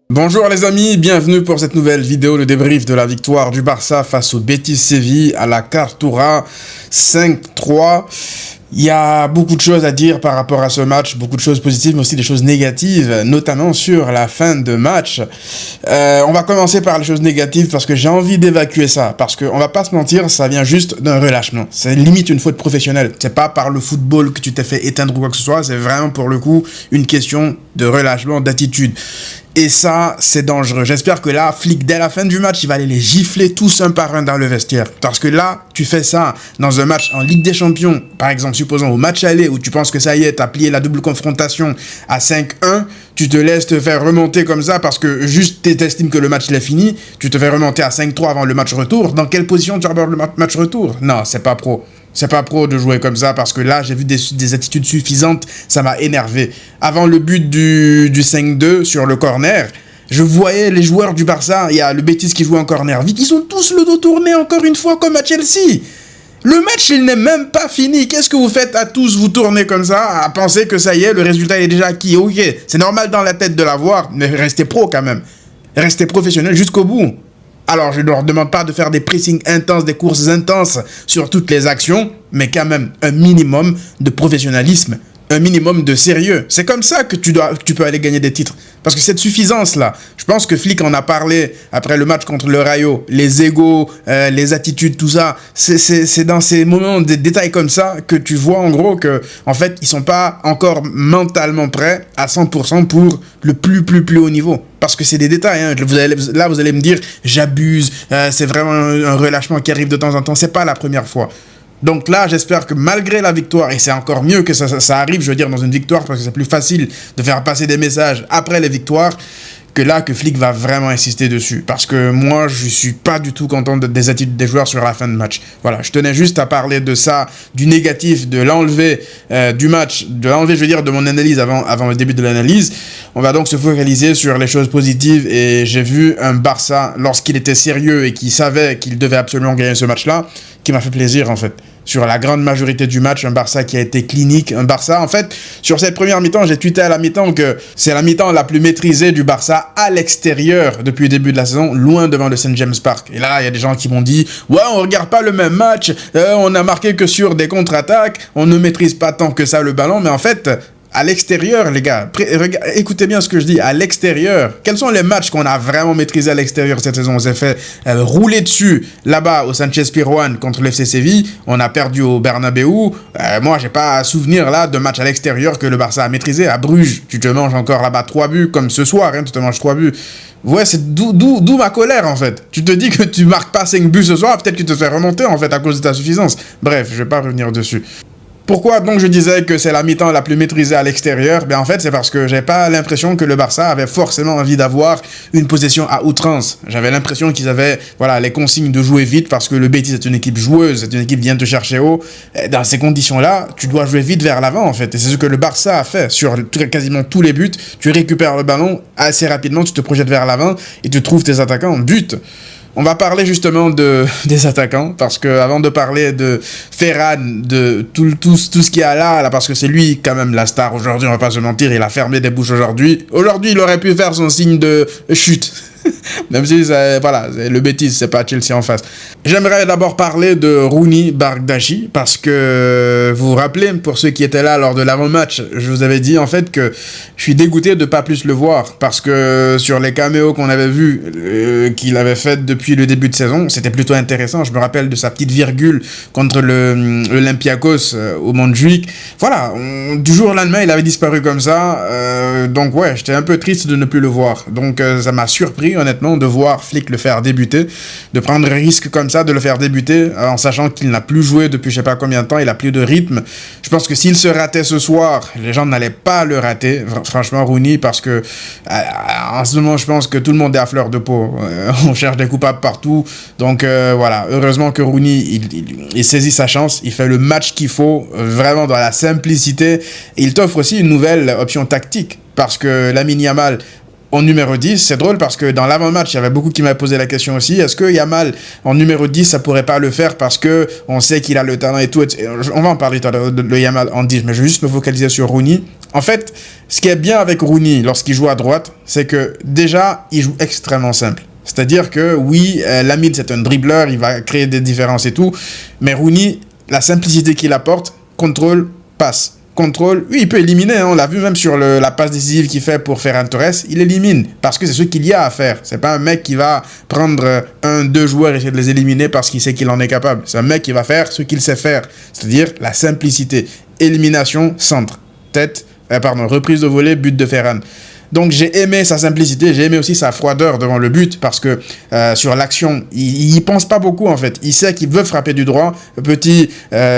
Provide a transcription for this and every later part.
Bonjour les amis, bienvenue pour cette nouvelle vidéo, le débrief de la victoire du Barça face au Betis Séville à la Cartuja 5-3. Il y a beaucoup de choses à dire par rapport à ce match, beaucoup de choses positives mais aussi des choses négatives, notamment sur la fin de match. On va commencer par les choses négatives parce que j'ai envie d'évacuer ça, parce qu'on va pas se mentir, ça vient juste d'un relâchement. C'est limite une faute professionnelle, c'est pas par le football que tu t'es fait éteindre ou quoi que ce soit, c'est vraiment pour le coup une question de relâchement, d'attitude. Et ça, c'est dangereux. J'espère que là, Flick, dès la fin du match, il va aller les gifler tous un par un dans le vestiaire. Parce que là, tu fais ça dans un match en Ligue des Champions, par exemple, supposons au match aller, où tu penses que ça y est, t'as plié la double confrontation à 5-1, tu te laisses te faire remonter comme ça parce que juste t'estimes que le match il est fini, tu te fais remonter à 5-3 avant le match retour. Dans quelle position tu abordes le match retour? Non, c'est pas pro. C'est pas pro de jouer comme ça parce que là, j'ai vu des attitudes suffisantes, ça m'a énervé. Avant le but du 5-2 sur le corner, je voyais les joueurs du Barça, il y a le Betis qui joue en corner vite, ils sont tous le dos tourné encore une fois comme à Chelsea. Le match, il n'est même pas fini. Qu'est-ce que vous faites à tous vous tourner comme ça, à penser que ça y est, le résultat est déjà acquis? Ok, c'est normal dans la tête de l'avoir, mais restez pro quand même. Restez professionnel jusqu'au bout. Alors, je ne leur demande pas de faire des pressings intenses, des courses intenses sur toutes les actions, mais quand même un minimum de professionnalisme, un minimum de sérieux. C'est comme ça que tu peux aller gagner des titres. Parce que cette suffisance-là, je pense que Flick en a parlé après le match contre le Rayo, les égos, les attitudes, tout ça, c'est dans ces moments, des détails comme ça, que tu vois en gros que, en fait, ils sont pas encore mentalement prêts à 100% pour le plus haut niveau. Parce que c'est des détails, hein. Vous allez me dire, j'abuse, c'est vraiment un relâchement qui arrive de temps en temps, c'est pas la première fois. Donc là, j'espère que malgré la victoire, et c'est encore mieux que ça arrive, je veux dire, dans une victoire, parce que c'est plus facile de faire passer des messages après les victoires, que là, que Flick va vraiment insister dessus. Parce que moi, je suis pas du tout content des attitudes des joueurs sur la fin de match. Voilà, je tenais juste à parler de ça, du négatif, de l'enlever du match, de l'enlever, je veux dire, de mon analyse avant le début de l'analyse. On va donc se focaliser sur les choses positives, et j'ai vu un Barça, lorsqu'il était sérieux et qu'il savait qu'il devait absolument gagner ce match-là, qui m'a fait plaisir, en fait. Sur la grande majorité du match, un Barça qui a été clinique, un Barça, en fait, sur cette première mi-temps, j'ai tweeté à la mi-temps que c'est la mi-temps la plus maîtrisée du Barça à l'extérieur depuis le début de la saison, loin devant le St. James Park. Et là, il y a des gens qui m'ont dit, ouais, on regarde pas le même match, on a marqué que sur des contre-attaques, on ne maîtrise pas tant que ça le ballon, mais en fait, à l'extérieur, les gars, écoutez bien ce que je dis, à l'extérieur. Quels sont les matchs qu'on a vraiment maîtrisés à l'extérieur cette saison? On s'est fait rouler dessus là-bas au Sánchez Pizjuán contre le FC Séville. On a perdu au Bernabéu. Moi, j'ai pas à souvenir là de match à l'extérieur que le Barça a maîtrisé. À Bruges, tu te manges encore là-bas 3 buts, comme ce soir, hein, tu te manges 3 buts. Ouais, c'est d'où ma colère, en fait. Tu te dis que tu marques pas 5 buts ce soir, peut-être que tu te fais remonter, en fait, à cause de ta suffisance. Bref, je vais pas revenir dessus. Pourquoi donc je disais que c'est la mi-temps la plus maîtrisée à l'extérieur? Ben en fait, c'est parce que j'avais pas l'impression que le Barça avait forcément envie d'avoir une possession à outrance. J'avais l'impression qu'ils avaient les consignes de jouer vite parce que le Betis est une équipe joueuse, c'est une équipe qui vient te chercher haut. Et dans ces conditions-là, tu dois jouer vite vers l'avant en fait. Et c'est ce que le Barça a fait sur quasiment tous les buts. Tu récupères le ballon assez rapidement, tu te projettes vers l'avant et tu trouves tes attaquants en but. On va parler justement des attaquants, parce que avant de parler de Ferran, de tout ce qu'il y a là, parce que c'est lui quand même la star aujourd'hui, on va pas se mentir, il a fermé des bouches aujourd'hui. Aujourd'hui, il aurait pu faire son signe de chute. Même si, le Betis, c'est pas Chelsea en face. J'aimerais d'abord parler de Rooney Bardghji, parce que vous vous rappelez, pour ceux qui étaient là lors de l'avant-match, je vous avais dit en fait que je suis dégoûté de pas plus le voir, parce que sur les caméos qu'on avait vus, qu'il avait fait depuis le début de saison, c'était plutôt intéressant. Je me rappelle de sa petite virgule contre l'Olympiakos au Montjuic. Voilà, du jour au lendemain, il avait disparu comme ça, donc ouais, j'étais un peu triste de ne plus le voir. Donc ça m'a surpris, honnêtement, de voir Flick le faire débuter, de prendre un risque comme ça, de le faire débuter, en sachant qu'il n'a plus joué depuis je sais pas combien de temps, il a plus de rythme. Je pense que s'il se ratait ce soir, les gens n'allaient pas le rater, franchement, Rooney, parce que en ce moment, je pense que tout le monde est à fleur de peau. On cherche des coupables partout, donc voilà, heureusement que Rooney, il saisit sa chance, il fait le match qu'il faut, vraiment dans la simplicité, et il t'offre aussi une nouvelle option tactique, parce que Lamine Yamal, en numéro 10. C'est drôle parce que dans l'avant-match, il y avait beaucoup qui m'avaient posé la question aussi. Est-ce que Yamal en numéro 10, ça pourrait pas le faire parce que on sait qu'il a le talent et tout. On va en parler tout à l'heure de Yamal en 10, mais je vais juste me focaliser sur Rooney. En fait, ce qui est bien avec Rooney lorsqu'il joue à droite, c'est que déjà, il joue extrêmement simple. C'est-à-dire que oui, Lamine c'est un dribbleur, il va créer des différences et tout, mais Rooney, la simplicité qu'il apporte, contrôle, passe. Contrôle, oui, il peut éliminer, hein, on l'a vu même sur la passe décisive qu'il fait pour Ferran Torres, il élimine, parce que c'est ce qu'il y a à faire. C'est pas un mec qui va prendre deux joueurs et essayer de les éliminer parce qu'il sait qu'il en est capable. C'est un mec qui va faire ce qu'il sait faire, c'est-à-dire la simplicité. Élimination, centre, tête, reprise de volée, but de Ferran. Donc j'ai aimé sa simplicité, j'ai aimé aussi sa froideur devant le but parce que sur l'action, il pense pas beaucoup en fait. Il sait qu'il veut frapper du droit, petit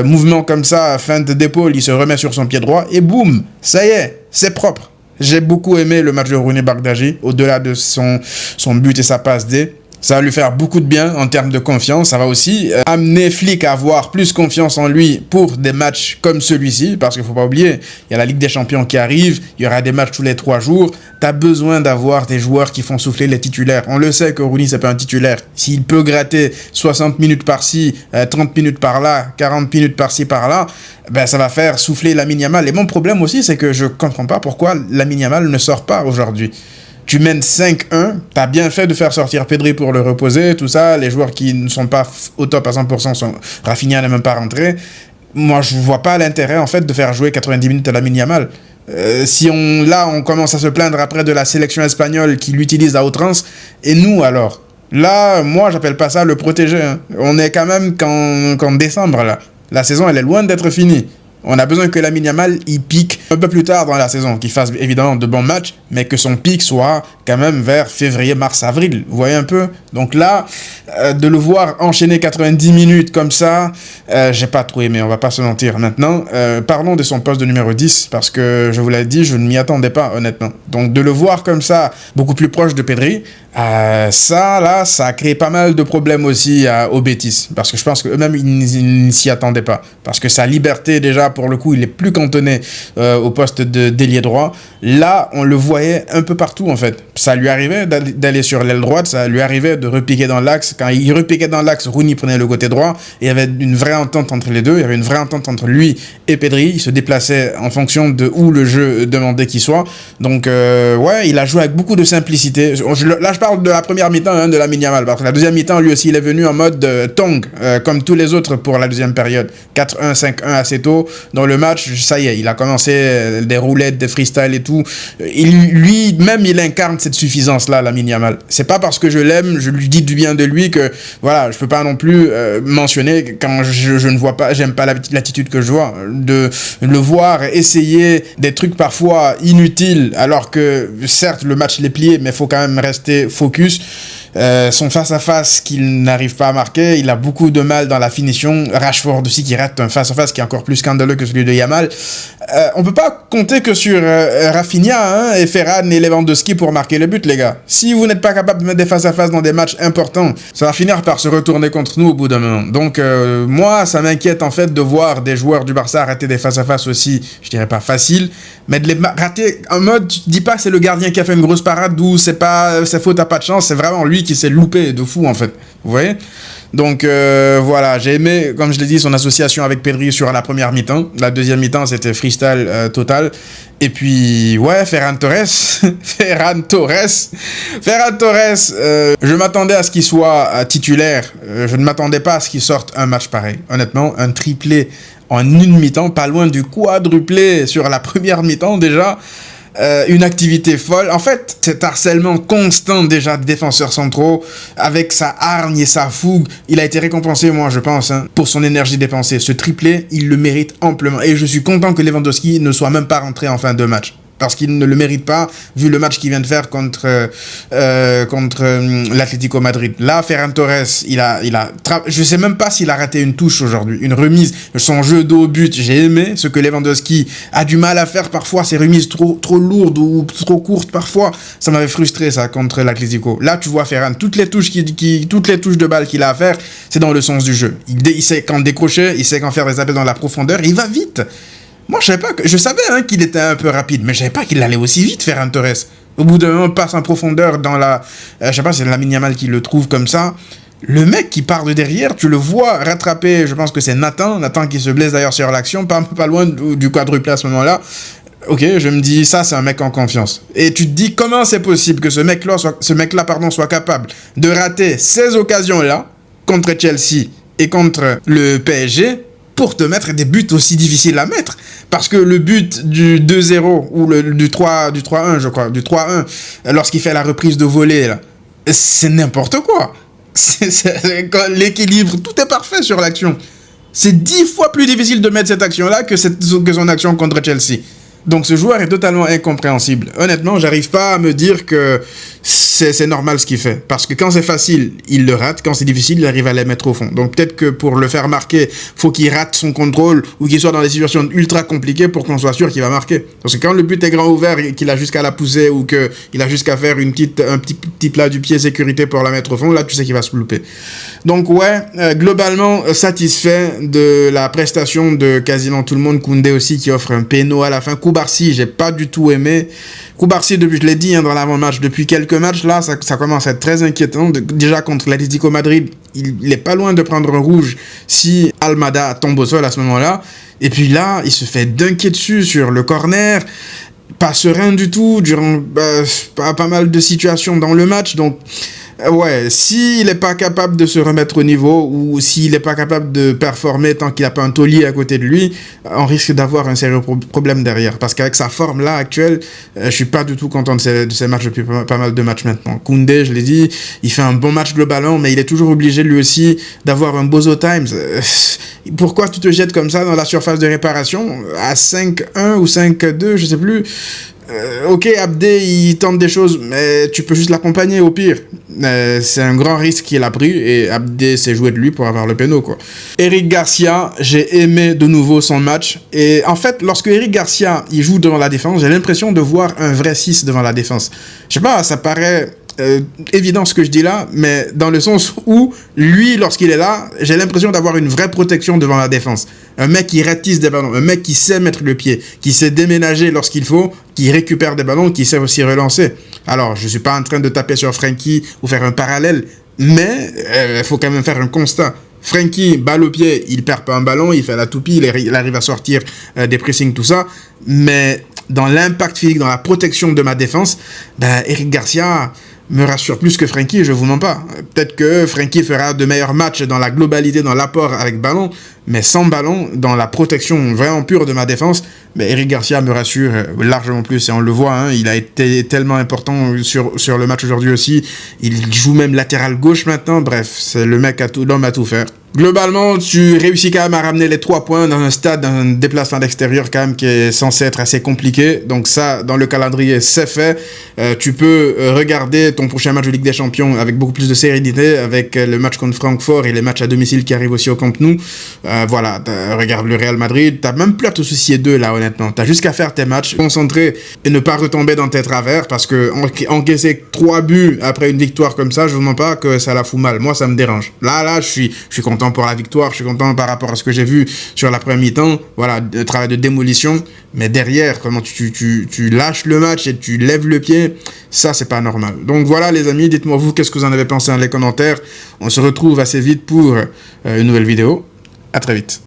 mouvement comme ça, feinte d'épaule, il se remet sur son pied droit et boum, ça y est, c'est propre. J'ai beaucoup aimé le match de Rooney Bardghji, au-delà de son but et sa passe D. Ça va lui faire beaucoup de bien en termes de confiance. Ça va aussi amener Flick à avoir plus confiance en lui pour des matchs comme celui-ci. Parce qu'il ne faut pas oublier, il y a la Ligue des Champions qui arrive. Il y aura des matchs tous les 3 jours. Tu as besoin d'avoir des joueurs qui font souffler les titulaires. On le sait que Rooney, c'est pas un titulaire. S'il peut gratter 60 minutes par-ci, 30 minutes par-là, 40 minutes par-ci, par-là, ben ça va faire souffler Lamine Yamal. Et mon problème aussi, c'est que je ne comprends pas pourquoi Lamine Yamal ne sort pas aujourd'hui. Tu mènes 5-1, t'as bien fait de faire sortir Pedri pour le reposer, tout ça, les joueurs qui ne sont pas au top à 100%, Rafinha n'est même pas rentré. Moi, je vois pas l'intérêt, en fait, de faire jouer 90 minutes à Lamine Yamal. Si on commence à se plaindre après de la sélection espagnole qui l'utilise à outrance, et nous, alors? Là, moi, j'appelle pas ça le protéger. Hein. On est quand même qu'en décembre, là. La saison, elle est loin d'être finie. On a besoin que Lamine Yamal, il pique un peu plus tard dans la saison, qu'il fasse évidemment de bons matchs, mais que son pic soit quand même vers février, mars, avril. Vous voyez un peu? Donc là, de le voir enchaîner 90 minutes comme ça, j'ai pas trop aimé, on va pas se mentir. Maintenant, parlons de son poste de numéro 10, parce que je vous l'ai dit, je ne m'y attendais pas, honnêtement. Donc de le voir comme ça, beaucoup plus proche de Pedri, ça a créé pas mal de problèmes aussi au Betis, parce que je pense qu'eux-mêmes, ils ne s'y attendaient pas. Parce que sa liberté, déjà, pour le coup, il est plus cantonné au poste d'ailier droit. Là, on le voyait un peu partout, en fait. Ça lui arrivait d'aller sur l'aile droite, ça lui arrivait de repiquer dans l'axe. Quand il repiquait dans l'axe, Rooney prenait le côté droit, et il y avait une vraie entente entre les deux, il y avait une vraie entente entre lui et Pedri. Il se déplaçait en fonction de où le jeu demandait qu'il soit. Donc, ouais, il a joué avec beaucoup de simplicité. Là, je parle de la première mi-temps hein, de Lamine Yamal, parce que la deuxième mi-temps, lui aussi, il est venu en mode tong, comme tous les autres pour la deuxième période. 4-1, 5-1 assez tôt dans le match, ça y est, il a commencé des roulettes, des freestyles et tout. Lui-même, il incarne cette suffisance-là, Lamine Yamal. C'est pas parce que je l'aime, je lui dis du bien de lui que, voilà, je peux pas non plus mentionner quand je ne vois pas, j'aime pas l'attitude que je vois, de le voir essayer des trucs parfois inutiles, alors que, certes, le match il est plié, mais il faut quand même rester focus. Son face-à-face qu'il n'arrive pas à marquer, il a beaucoup de mal dans la finition. Rashford aussi qui rate un face-à-face qui est encore plus scandaleux que celui de Yamal. On peut pas compter que sur Rafinha et Ferran et Lewandowski pour marquer le but, les gars. Si vous n'êtes pas capable de mettre des face-à-face dans des matchs importants, ça va finir par se retourner contre nous au bout d'un moment. Donc moi, ça m'inquiète en fait de voir des joueurs du Barça rater des face-à-face aussi, je dirais pas facile, mais de les rater en mode, tu te dis pas c'est le gardien qui a fait une grosse parade ou c'est faute à pas de chance, c'est vraiment lui qui s'est loupé de fou en fait, vous voyez. Donc voilà, j'ai aimé, comme je l'ai dit, son association avec Pedri sur la première mi-temps. La deuxième mi-temps, c'était freestyle total. Et puis, ouais, Ferran Torres, je m'attendais à ce qu'il soit titulaire. Je ne m'attendais pas à ce qu'il sorte un match pareil. Honnêtement, un triplé en une mi-temps, pas loin du quadruplé sur la première mi-temps déjà. Une activité folle. En fait, cet harcèlement constant déjà de défenseurs centraux, avec sa hargne et sa fougue, il a été récompensé, moi je pense, hein, pour son énergie dépensée. Ce triplé, il le mérite amplement. Et je suis content que Lewandowski ne soit même pas rentré en fin de match. Parce qu'il ne le mérite pas, vu le match qu'il vient de faire contre l'Atlético Madrid. Là, Ferran Torres, je sais même pas s'il a raté une touche aujourd'hui, une remise, son jeu dos au but, j'ai aimé. Ce que Lewandowski a du mal à faire parfois, ces remises trop lourdes ou trop courtes parfois, ça m'avait frustré ça contre l'Atlético. Là, tu vois Ferran, toutes les touches de balle qu'il a à faire, c'est dans le sens du jeu. Il sait quand décrocher, il sait quand faire des appels dans la profondeur, il va vite. Moi, je savais qu'il était un peu rapide, mais je savais pas qu'il allait aussi vite, Ferran Torres. Au bout d'un moment, passe en profondeur dans la... je sais pas, c'est Lamine Yamal qui le trouve comme ça. Le mec qui part de derrière, tu le vois rattraper, je pense que c'est Nathan qui se blesse d'ailleurs sur l'action, pas loin du quadruplé à ce moment-là. Ok, je me dis, ça c'est un mec en confiance. Et tu te dis, comment c'est possible que ce mec-là soit capable de rater ces occasions-là contre Chelsea et contre le PSG pour te mettre des buts aussi difficiles à mettre. Parce que le but du 2-0 ou du 3-1, je crois, du 3-1, lorsqu'il fait la reprise de volée, là, c'est n'importe quoi. L'équilibre, tout est parfait sur l'action. C'est 10 fois plus difficile de mettre cette action-là que son action contre Chelsea. Donc ce joueur est totalement incompréhensible. Honnêtement, j'arrive pas à me dire que c'est normal ce qu'il fait. Parce que quand c'est facile, il le rate. Quand c'est difficile, il arrive à les mettre au fond. Donc peut-être que pour le faire marquer, faut qu'il rate son contrôle ou qu'il soit dans des situations ultra compliquées pour qu'on soit sûr qu'il va marquer. Parce que quand le but est grand ouvert et qu'il a jusqu'à la pousser ou qu'il a jusqu'à faire un petit plat du pied sécurité pour la mettre au fond, là tu sais qu'il va se louper. Donc ouais, globalement satisfait de la prestation de quasiment tout le monde. Koundé aussi qui offre un péno à la fin. Koubarsi, j'ai pas du tout aimé. Koubarsi, depuis, je l'ai dit dans l'avant-match, depuis quelques matchs, là, ça commence à être très inquiétant. Déjà contre l'Atlético Madrid, il est pas loin de prendre un rouge si Almada tombe au sol à ce moment-là. Et puis là, il se fait dunker dessus sur le corner. Pas serein du tout, durant pas mal de situations dans le match. Donc, ouais, s'il n'est pas capable de se remettre au niveau ou s'il n'est pas capable de performer tant qu'il n'a pas un taulier à côté de lui, on risque d'avoir un sérieux problème derrière. Parce qu'avec sa forme là actuelle, je suis pas du tout content de ces matchs depuis pas mal de matchs maintenant. Koundé, je l'ai dit, il fait un bon match globalement, mais il est toujours obligé lui aussi d'avoir un bozo times. Pourquoi tu te jettes comme ça dans la surface de réparation à 5-1 ou 5-2, je sais plus. Ok, Abdé, il tente des choses, mais tu peux juste l'accompagner au pire. C'est un grand risque qu'il a pris et Abdé s'est joué de lui pour avoir le péno, quoi. Eric Garcia, j'ai aimé de nouveau son match. Et en fait, lorsque Eric Garcia il joue devant la défense, j'ai l'impression de voir un vrai 6 devant la défense. Je sais pas, ça paraît évident ce que je dis là, mais dans le sens où lui, lorsqu'il est là, j'ai l'impression d'avoir une vraie protection devant la défense. Un mec qui ratisse des ballons, un mec qui sait mettre le pied, qui sait déménager lorsqu'il faut, qui récupère des ballons, qui sait aussi relancer. Alors, je suis pas en train de taper sur Frenkie ou faire un parallèle, mais il faut quand même faire un constat. Frenkie, balle au pied, il perd pas un ballon, il fait la toupie, il arrive à sortir des pressings, tout ça, mais dans l'impact physique, dans la protection de ma défense, Eric Garcia me rassure plus que Frenkie, je vous mens pas. Peut-être que Frenkie fera de meilleurs matchs dans la globalité, dans l'apport avec ballon, mais sans ballon, dans la protection vraiment pure de ma défense, Eric Garcia me rassure largement plus, et on le voit, hein, il a été tellement important sur le match aujourd'hui aussi, il joue même latéral gauche maintenant, bref, c'est le mec l'homme à tout faire. Globalement, tu réussis quand même à ramener les 3 points dans un stade, dans un déplacement d'extérieur quand même qui est censé être assez compliqué. Donc ça, dans le calendrier, c'est fait. Tu peux regarder ton prochain match de Ligue des Champions avec beaucoup plus de sérénité, avec le match contre Francfort et les matchs à domicile qui arrivent aussi au Camp Nou. Voilà, regarde le Real Madrid. T'as même plus à te soucier d'eux là, honnêtement. T'as juste qu'à faire tes matchs, concentrer et ne pas retomber dans tes travers, parce que encaisser 3 buts après une victoire comme ça, je vous mens pas que ça la fout mal. Moi, ça me dérange. Là, je suis content pour la victoire, je suis content par rapport à ce que j'ai vu sur la première mi-temps, voilà, le travail de démolition, mais derrière, comment tu lâches le match et tu lèves le pied, ça c'est pas normal. Donc voilà les amis, dites-moi vous qu'est-ce que vous en avez pensé dans les commentaires, on se retrouve assez vite pour une nouvelle vidéo, à très vite.